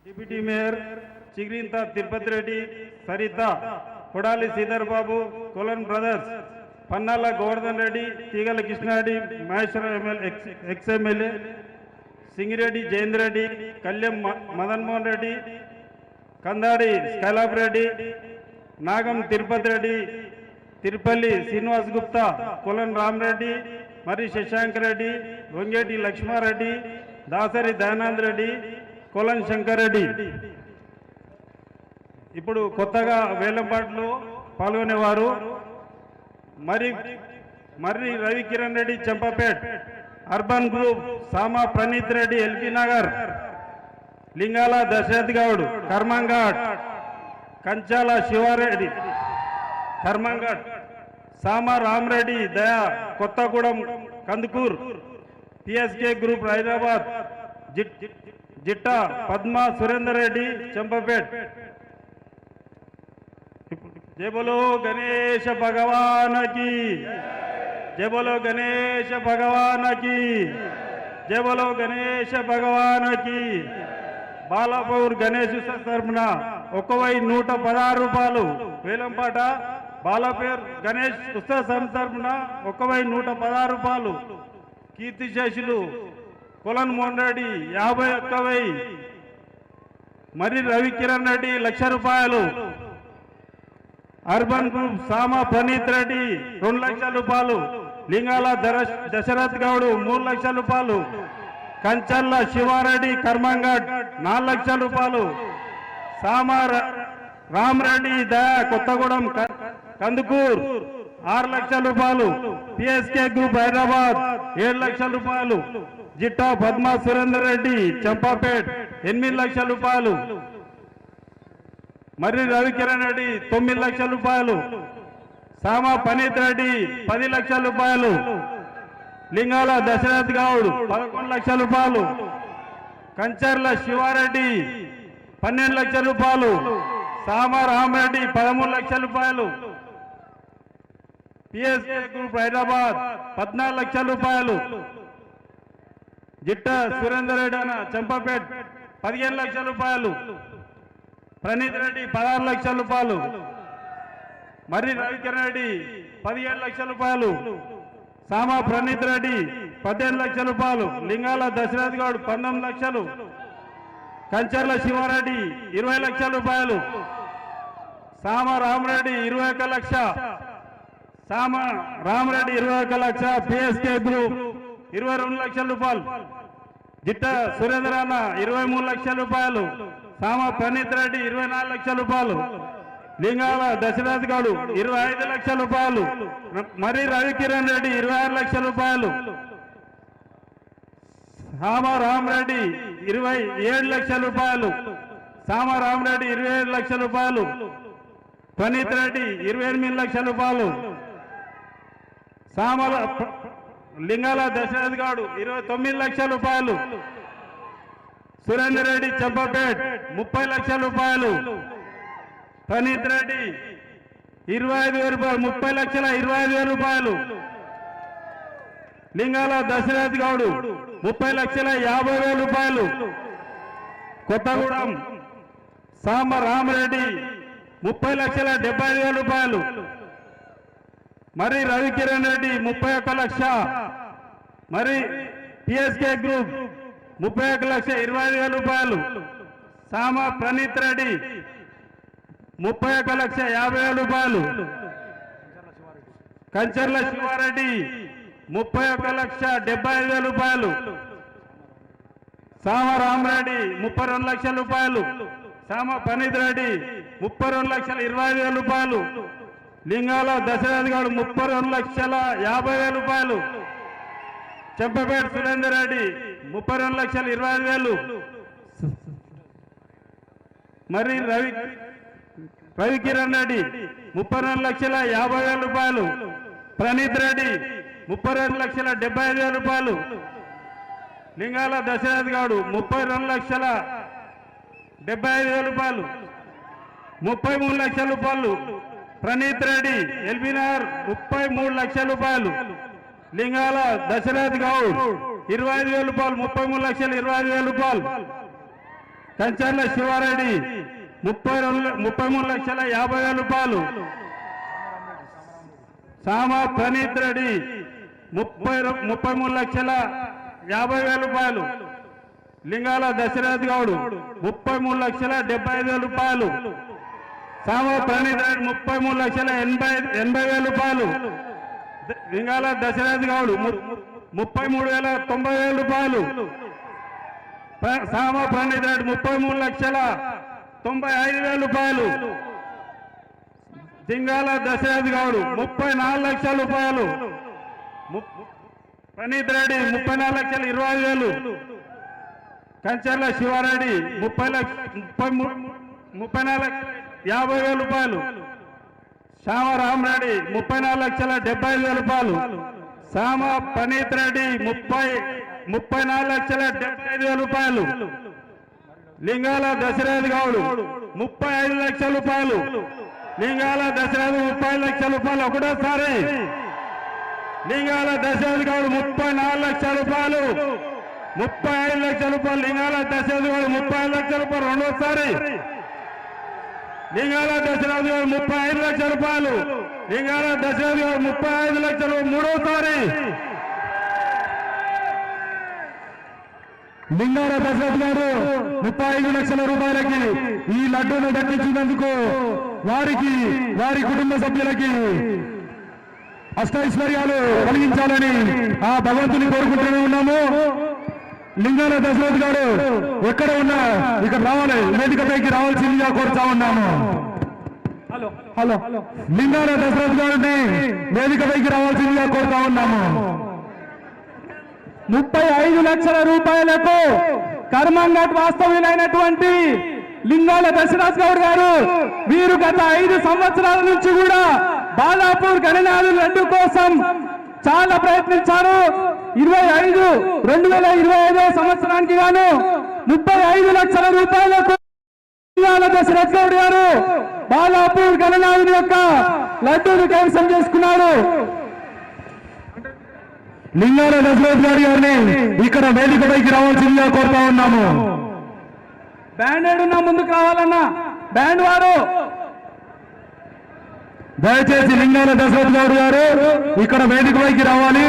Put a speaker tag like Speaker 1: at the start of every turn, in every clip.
Speaker 1: Deputy mayor Chigrintha Tirupathi Reddy, Saritha Kodali Sridhar Babu, Kolan brothers Pannala Govardhan Reddy, Teegala Krishna Reddy, Maheshwaram ex MLA, Singireddy Jayendra Reddy, Kalyan Madan Mohan Reddy, Kandadi Skylab Reddy, Nagam Tirupathi Reddy, Tirupalli Srinivas Gupta, Kolan Rama Reddy, మరి శశాంక్ రెడ్డి, వంగేటి లక్ష్మారెడ్డి, దాసరి దయానంద్ రెడ్డి, కొలన్ శంకర్ రెడ్డి. ఇప్పుడు కొత్తగా వేలంపాట్లో పాల్గొనేవారు మర్రి రవికిరణ్ రెడ్డి చంపపేట్, అర్బన్ గ్రూప్ సామా ప్రణీత్ రెడ్డి ఎల్బీ నగర్, లింగాల దశరథ్ గౌడ్ కర్మంఘాట్, కంచాల శివారెడ్డి కర్మంఘాట్, సామా రామరెడ్డి దయా కొత్తగూడెం కందుకూర్, పిఎస్కే గ్రూప్ హైదరాబాద్, జిట్టా పద్మా సురేందర్ రెడ్డి చంపపేట్. జై బోలో గణేశ భగవానకి, జై బోలో గణేశ భగవానకి, జై బోలో గణేశ భగవానకి. బాలాపూర్ గణేష్ తరఫున 1116 రూపాయలు వేలంపాట. బాలాపూర్ గణేష్ ఉత్సవ సంస్థ తరఫున 1116 రూపాయలు. కీర్తిశేషులు కొలన్ మోహన్ రెడ్డి 51,000. మరి రవికిరణ్ రెడ్డి 1,00,000 రూపాయలు. అర్బన్ గ్రూప్ సామా ప్రణీత్ రెడ్డి 2,00,000 రూపాయలు. లింగాల దశరథ్ గౌడ్ 3,00,000 రూపాయలు. కంచల్ల శివారెడ్డి కర్మంఘాట్ 4,00,000 రూపాయలు. సామా రామరెడ్డి దయా కొత్తగూడెం కందుకూర్ 6,00,000 రూపాయలు. పిఎస్కే గ్రూప్ హైదరాబాద్ 7,00,000 రూపాయలు. జిట్టా పద్మా సురేందర్ రెడ్డి చంపాపేట్ 8,00,000 రూపాయలు. మర్రి రవికిరణ్ రెడ్డి 9,00,000 రూపాయలు. సామా పనీత్ రెడ్డి 10,00,000 రూపాయలు. లింగాల దశరథ్ గౌడ్ 11,00,000 రూపాయలు. కంచర్ల శివారెడ్డి 12,00,000 రూపాయలు. సామా రామరెడ్డి 13,00,000 రూపాయలు. పిఎస్కే గ్రూప్ హైదరాబాద్ 14,00,000 రూపాయలు. జిట్ట సురేందర్ రెడ్డి అన్న చంపపేట్ 15,00,000 రూపాయలు. ప్రణీత్ రెడ్డి 16,00,000 రూపాయలు. మర్రి రవికిరణ్ రెడ్డి 17,00,000 రూపాయలు. సామా ప్రణీత్ రెడ్డి 18,00,000 రూపాయలు. లింగాల దశరథ్ గౌడ్ 19,00,000. కంచర్ల శివారెడ్డి 20,00,000 రూపాయలు. సామా రామరెడ్డి 21,00,000. సామా రామరెడ్డి 21,00,000. పిఎస్కే గ్రూప్ 22,00,000 రూపాయలు. జిట్ట సురేంద్ర అన్న 23,00,000 రూపాయలు. సామా ప్రణీత్ రెడ్డి 24,00,000 రూపాయలు. లింగాల దశరథ్ గౌడ్ 25,00,000 రూపాయలు. మరి రవికిరణ్ రెడ్డి 26,00,000 రూపాయలు. సామా రామరెడ్డి 27,00,000 రూపాయలు. సామా రామరెడ్డి 27,00,000 రూపాయలు. ప్రణీత్ రెడ్డి 28,00,000 రూపాయలు. సామల లింగాల దశరథ్ గౌడ్ 29,00,000 రూపాయలు. సురేందర్ రెడ్డి చంపపేట్ 30,00,000 రూపాయలు. ప్రణీత్ రెడ్డి 25,000 రూపాయలు. 30,25,000 రూపాయలు. లింగాల దశరథ్ గౌడ్ 30,50,000 రూపాయలు. కొత్తగూడెం సామ రామరెడ్డి 30,75,000 రూపాయలు. మరి రవికిరణ్ రెడ్డి 31,00,000. మరి పిఎస్కే గ్రూప్ 31,25,000 రూపాయలు. సామా ప్రణీత్ రెడ్డి 31,50,000 రూపాయలు. కంచర్ల శివారెడ్డి 31,75,000 రూపాయలు. సామా రామరెడ్డి 32,00,000 రూపాయలు. సామా ప్రణీత్ రెడ్డి 32,25,000 రూపాయలు. లింగాల దశరథ్ గౌడ్ 32,50,000 రూపాయలు. చెంపపేట సురేందర్ రెడ్డి 32,25,000. మరి రవికిరణ్ రెడ్డి 32,50,000 రూపాయలు. ప్రణీత్ రెడ్డి 32,75,000 రూపాయలు. లింగాల దశరథ్ గౌడ్ 32,75,000 రూపాయలు. 33,00,000 రూపాయలు. ప్రణీత్ రెడ్డి ఎల్బీనగర్ 33,00,000 రూపాయలు. లింగాల దశరథ్ గౌడ్ 25,000 రూపాయలు. 33,25,000 రూపాయలు. కంచర్ల శివారెడ్డి 33,50,000 రూపాయలు. సామా ప్రణీత్ రెడ్డి 33,50,000 రూపాయలు. లింగాల దశరథ్ గౌడ్ 33,75,000 రూపాయలు. సామా ప్రణీత్ రెడ్డి 33,80,000 రూపాయలు. లింగాల దశరథ్ గౌడ్ 33,90,000 రూపాయలు. సామా ప్రణీత్ రెడ్డి 33,95,000 రూపాయలు. జింగాల దశరథ్ గౌడ్ 34 లక్షల రూపాయలు. ప్రణీత్ రెడ్డి 34,20,000. కంచర్ల శివారెడ్డి 34,50,000 రూపాయలు. శ్యామరామరెడ్డి 34,75,000 రూపాయలు. సామ ప్రణీత్ రెడ్డి 34,75,000 రూపాయలు. లింగాల దశరథ్ గౌడ్ 35 లక్షల రూపాయలు. లింగాల దశరథ్ 30 లక్షల రూపాయలు. ఒకటోసారి లింగాల దశరథ్ గౌడ్ 34 లక్షల రూపాయలు. 35 లక్షల రూపాయలు. లింగాల దశరథ్ గౌడ్ 35 లక్షల రూపాయలు. రెండోసారి లింగాల దశరథ్ గౌడ్ 35 లక్షల రూపాయలు. లింగాల దశరథ్ గౌడ్ 35 లక్షలు. మూడోసారి
Speaker 2: లింగాల దశరథ్ గారు 35 లక్షల రూపాయలకి ఈ లడ్డూను దక్కించినందుకు వారికి వారి కుటుంబ సభ్యులకి అష్టైశ్వర్యాలు కలిగించాలని ఆ భగవంతుని కోరుకుంటూనే ఉన్నాము. లింగాల దశరథ్ గారు ఎక్కడ ఉన్నా ఇక్కడ రావాలి, వేదికపైకి రావాల్సిందిగా కోరుతా ఉన్నాము. హలో లింగాల దశరథ్ గారిని వేదికపైకి రావాల్సిందిగా కోరుతా ఉన్నాము. 35 లక్షల రూపాయలకు కర్మంఘట్ వాస్తవ్యులైనటువంటి లింగాల దశరథ్ గౌడ్ గారు వీరు గత 5 సంవత్సరాల నుంచి కూడా బాలాపూర్ గణనాథుల లడ్డు కోసం చాలా ప్రయత్నించారు. 2025 సంవత్సరానికి గాను 35 లక్షల రూపాయలకు లింగాల దశరథ్ గౌడ్ గారు బాలాపూర్ గణనాథుని యొక్క లడ్డూను కైవసం చేసుకున్నారు. లింగాల దశరథ్ గారిని ఇక్కడ వేదికపైకి రావాల్సిందిగా కోరుతా ఉన్నాము. బ్యాండ్ ఏడున్నా ముందుకు రావాలన్నా బ్యాండ్ వారు దయచేసి లింగాల దశరథ్ గౌడ్ గారు ఇక్కడ వేదికపైకి రావాలి.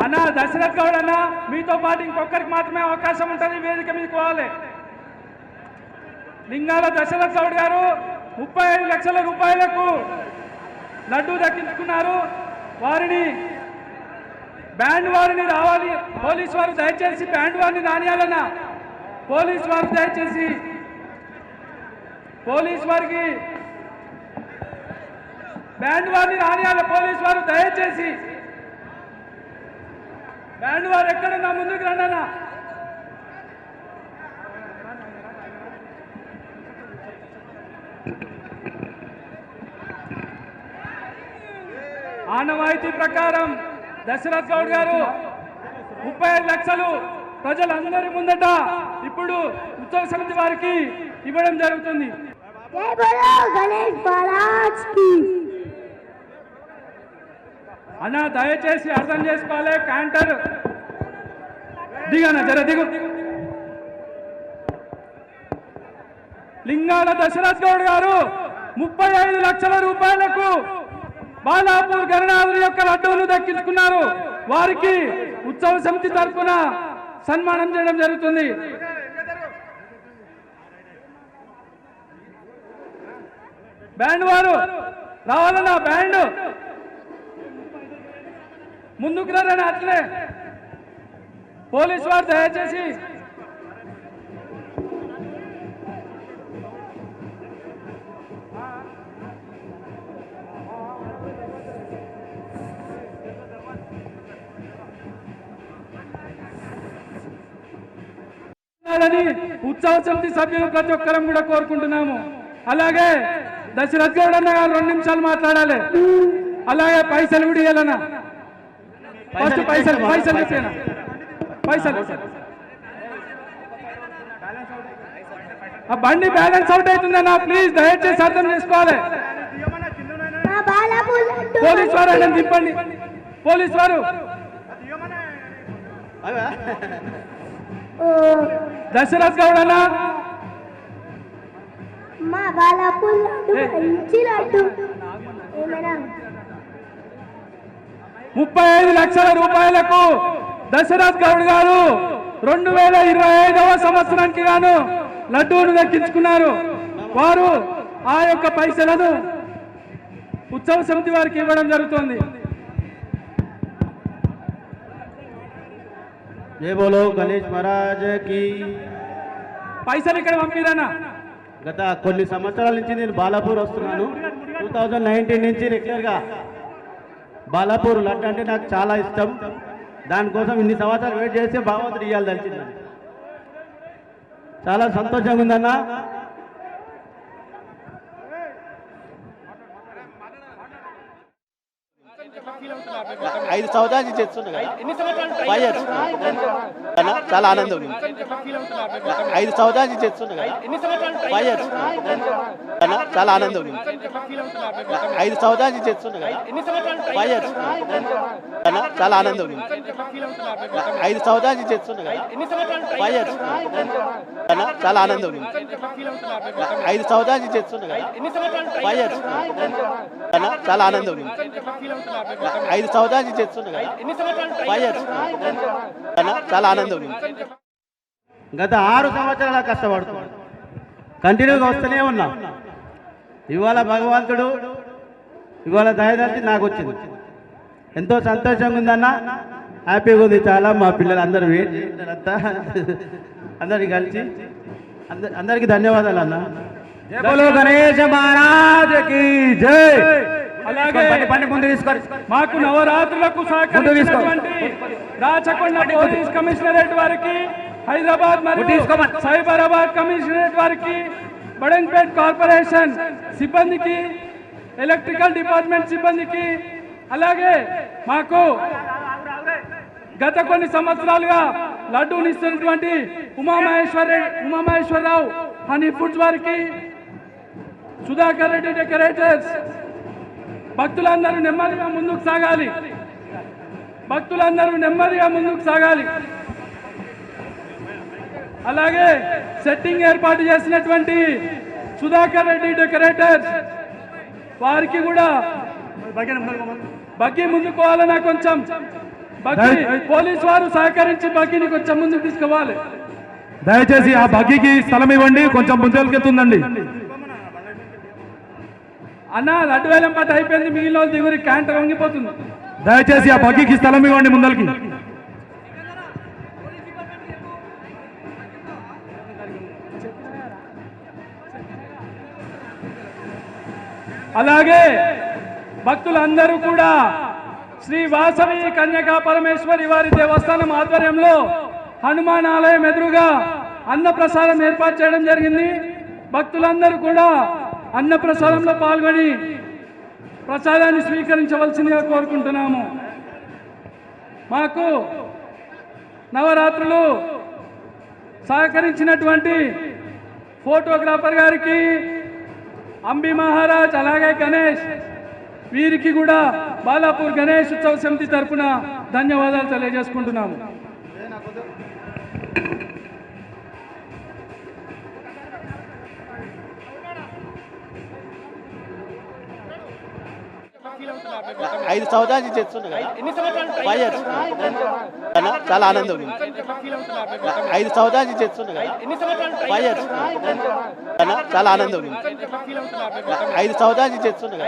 Speaker 2: అన్నా దశరథ్ గౌడ్ అన్న మీతో పాటు ఇంకొకరికి మాత్రమే అవకాశం ఉంటుంది వేదిక మీకు పోవాలి. లింగాల దశరథ్ గౌడ్ గారు 35 లక్షల రూపాయలకు లడ్డూ దక్కించుకున్నారు. వారిని బ్యాండ్ వారిని రావాలి. పోలీసు వారు దయచేసి బ్యాండ్ వారిని రానియాలన్నా పోలీసు వారు దయచేసి పోలీసు వారికి బ్యాండ్ వారిని రానియాలి. పోలీసు వారు దయచేసి బ్యాండ్ వారు ఎక్కడున్నా ముందుకు రండి. ఆనవాయితీ ప్రకారం దశరథ్ గౌడ్ గారు 35 లక్షలు ప్రజలందరి ముందట ఇప్పుడు ఉత్సవ సమితి వారికి ఇవ్వడం జరుగుతుంది. అన్న దయచేసి అర్థం చేసుకోవాలి. క్యాంటర్ దిగన జర దిగు. లింగాల దశరథ్ గౌడ్ గారు 35 లక్షల రూపాయలకు బాలాపూర్ గణనాథుని యొక్క లడ్డూలు దక్కించుకున్నారు. వారికి ఉత్సవ సమితి తరఫున సన్మానం చేయడం జరుగుతుంది. బ్యాండ్ వారు రావాలన్నా బ్యాండ్ ముందుకు రండి. అట్లే పోలీసు వారు దయచేసి ఉత్సవ సమితి సభ్యులు ప్రతి ఒక్కరం కూడా కోరుకుంటున్నాము. అలాగే దశరథ్ గౌడ్ అన్న గారు 2 నిమిషాలు మాట్లాడాలి. అలాగే పైసలు కూడా ఇవ్వాలన్నా. ఫస్ట్ పైసలు ఇచ్చేనా పైసలు ఆ బండి బ్యాలెన్స్ అవుట్ అవుతుందన్నా ప్లీజ్ దయచేసి అర్థం చేసుకోవాలి. పోలీసు వారు ఆయన తిప్పండి. పోలీసు వారు
Speaker 3: దశరథ్ గౌడ్ అన్న
Speaker 4: మా బాలాపూర్ లడ్డు మంచి లడ్డు ఏమైనా
Speaker 3: 35 లక్షల రూపాయలకు దశరథ్ గౌడ్ గారు 2025వ సంవత్సరానికి గాను లడ్డూను దక్కించుకున్నారు. వారు ఆ యొక్క పైసలను ఉత్సవ సమితి వారికి ఇవ్వడం జరుగుతుంది.
Speaker 5: జై బోలో గణేష్ మహారాజ్ కి.
Speaker 3: పైసలు ఇక్కడ పంపిరన్నా.
Speaker 5: గత కొన్ని సంవత్సరాల నుంచి నేను బాలాపూర్ వస్తున్నాను. 2019 నుంచి రెగ్యులర్గా బాలాపూర్ లడ్డు అంటే నాకు చాలా ఇష్టం. దానికోసం ఇన్ని సంవత్సరాలు వెయిట్ చేస్తే భగవంతుడు ఇవ్వాలి తెలిసింది. చాలా సంతోషంగా ఉందన్న.
Speaker 6: ఐదు సంవత్సరాల నుంచి చేస్తున్నా చాలా ఆనందం ఉంది. 5 సంవత్సరాల నుంచి చేస్తున్నా చాలా ఆనందం ఉంది. 5 సంవత్సరాల నుంచి చేస్తున్నా చాలా ఆనందం ఉంది. 5 సంవత్సరాల నుంచి చేస్తున్నా చాలా ఆనందం ఉంది. 5 సంవత్సరాల నుంచి చేస్తున్నా చాలా ఆనందం ఉంది. 5 సంవత్సరాల నుంచి చేస్తున్నా చాలా ఆనందం ఉంది.
Speaker 5: గత 6 సంవత్సరాల కష్టపడుతున్నాను, కంటిన్యూగా వస్తూనే ఉన్నా. ఇవాళ భగవంతుడు ఇవాళ దయదాచి నాకు వచ్చింది. ఎంతో సంతోషంగా ఉందన్న, హ్యాపీగా ఉంది చాలా. మా పిల్లలు అందరూ వెయిట్ చేస్తారంతా, అందరికి కలిసి అందరికీ ధన్యవాదాలు అన్న.
Speaker 2: జై బోలో గణేష్ మహారాజ్ కి జై.
Speaker 3: అలాగే మాకు నవరాత్రులకు సహకరించినటువంటి రాచకొండ పోలీస్ కమిషనరేట్ వారికి, హైదరాబాద్ మరియు సైబరాబాద్ కమిషనరేట్ వారికి, బడంగ్పేట్ కార్పొరేషన్ సిబ్బందికి, ఎలక్ట్రికల్ డిపార్ట్మెంట్ సిబ్బందికి, అలాగే మాకు గత కొన్ని సంవత్సరాలుగా లడ్డూని ఇస్తున్నటువంటి ఉమామహేశ్వరరావు హనీ ఫుడ్స్ వారికి, సుధాకర్ రెడ్డి డెకరేటర్స్, భక్తులందరూ నెమ్మదిగా ముందుకు సాగాలి. భక్తులందరూ నెమ్మదిగా ముందుకు సాగాలి. అలాగే సెట్టింగ్ ఏర్పాటు చేసినటువంటి సుధాకర్ రెడ్డి డెకరేటర్స్ వారికి కూడా బగ్గి ముందుకు పోవాలన్నా కొంచెం బగ్గి పోలీసు వారు సహకరించి బగ్గిని కొంచెం ముందుకు తీసుకోవాలి.
Speaker 2: దయచేసి ఆ బగ్గికి స్థలం ఇవ్వండి, కొంచెం ముందుకెళ్తుందండి.
Speaker 3: అన్న లడ్డు వేలం పాట అయిపోయింది, మిగిలిన వాళ్ళు దిగురి క్యాంటర్ వంగిపోతుంది.
Speaker 2: దయచేసి ఆ బగ్గికి స్థలం ఇవ్వండి ముందరికి.
Speaker 3: అలాగే భక్తులందరూ కూడా శ్రీ వాసవి కన్యకా పరమేశ్వరి వారి దేవస్థానం ఆధ్వర్యంలో హనుమాన్ ఆలయం ఎదురుగా అన్న ప్రసాదం ఏర్పాటు చేయడం జరిగింది. భక్తులందరూ కూడా అన్న ప్రసాదంలో పాల్గొని ప్రసాదాన్ని స్వీకరించవలసిందిగా కోరుకుంటున్నాము. మాకు నవరాత్రులు సహకరించినటువంటి ఫోటోగ్రాఫర్ గారికి, అంబి మహారాజ్, అలాగే గణేష్, వీరికి కూడా బాలాపూర్ గణేష్ ఉత్సవ సమితి తరఫున ధన్యవాదాలు తెలియజేసుకుంటున్నాము.
Speaker 6: ఐదు సంవత్సరాల నుంచి చేస్తున్నా చాలా ఆనందం ఉంది. 5 సంవత్సరాల నుంచి చేస్తున్నా చాలా ఆనందం ఉంది. 5 సంవత్సరాల నుంచి చేస్తున్నా